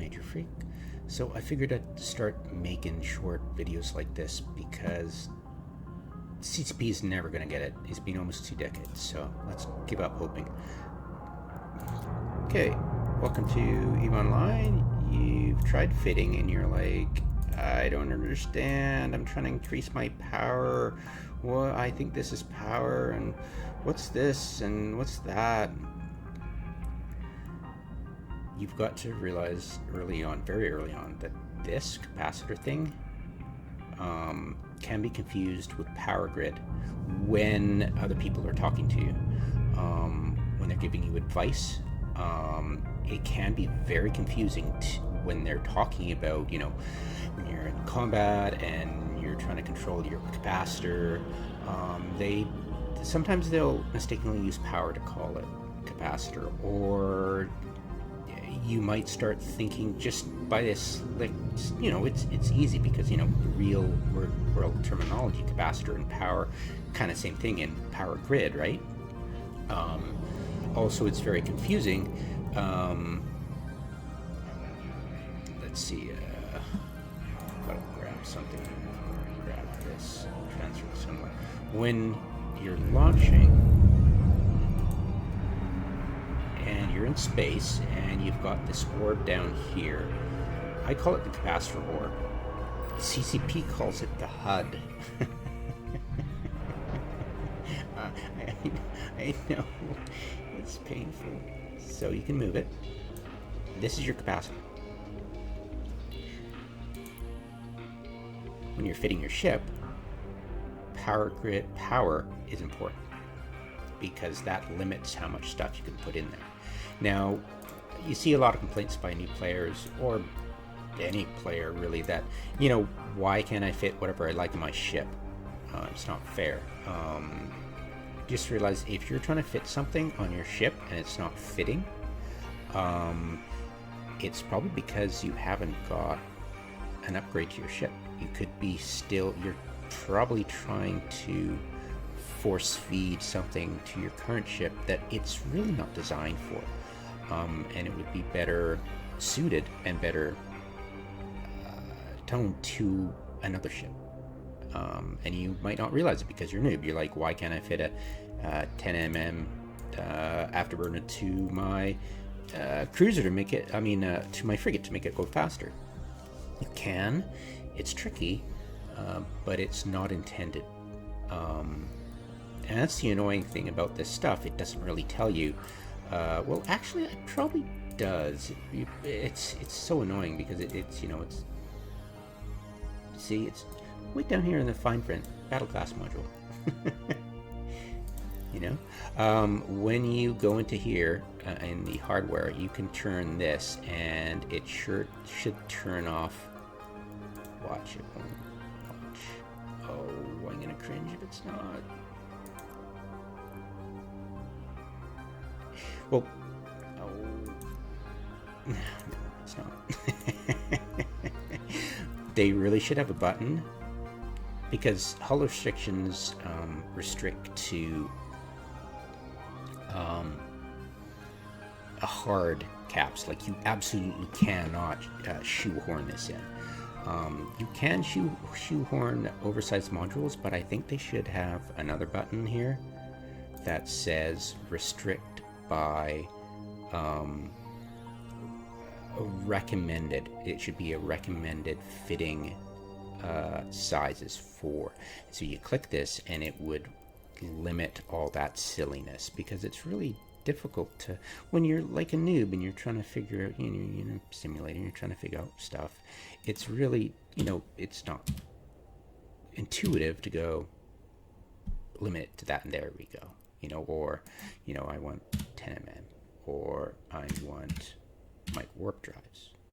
Major Freak. So I figured I'd start making short videos like this because CCP is never going to get it. It's been almost 2 decades, so let's give up hoping. Okay, welcome to EVE Online. You've tried fitting and you're like, I don't understand. I'm trying to increase my power. Well, I think this is power, and what's this and what's that? You've got to realize early on, very early on, that this capacitor thing can be confused with power grid when other people are talking to you. When they're giving you advice, it can be very confusing when they're talking about, you know, when you're in combat and you're trying to control your capacitor. Sometimes they'll mistakenly use power to call it capacitor, or you might start thinking just by this, like, you know, it's easy because, you know, real world terminology, capacitor and power, kind of same thing in power grid, right? Also, it's very confusing. Let's see, gotta grab something, grab this, transfer it somewhere. When you're launching, and you're in space, and you've got this orb down here. I call it the capacitor orb. CCP calls it the HUD. I know, it's painful. So you can move it. This is your capacitor. When you're fitting your ship, power grid power is important, because that limits how much stuff you can put in there. Now, you see a lot of complaints by new players, or any player really, that, you know, why can't I fit whatever I like in my ship? It's not fair. Just realize, if you're trying to fit something on your ship and it's not fitting, it's probably because you haven't got an upgrade to your ship. You could be you're probably trying to force feed something to your current ship that it's really not designed for, and it would be better suited and better toned to another ship, and you might not realize it because you're noob. You're like, why can't I fit a 10 mm afterburner to my cruiser to make it, to my frigate to make it go faster? You can. It's tricky, but it's not intended. And that's the annoying thing about this stuff. It doesn't really tell you. Well, actually, it probably does. It's so annoying because it's, you know, it's... See, it's way down here in the fine print. Battle class module. You know? When you go into here, in the hardware, you can turn this, and it should turn off... Watch it. Watch. Oh, I'm gonna cringe if it's not. Well, no, it's not. They really should have a button, because hull restrictions restrict to a hard caps. Like, you absolutely cannot shoehorn this in. You can shoehorn oversized modules, but I think they should have another button here that says restrict by recommended. It should be a recommended fitting sizes for. So you click this, and it would limit all that silliness, because it's really difficult to, when you're like a noob and you're trying to figure out, you know, simulating, you're trying to figure out stuff. It's really, you know, it's not intuitive to go limit it to that, and there we go. You know, or, you know, I want 10 mm, or I want my warp drives.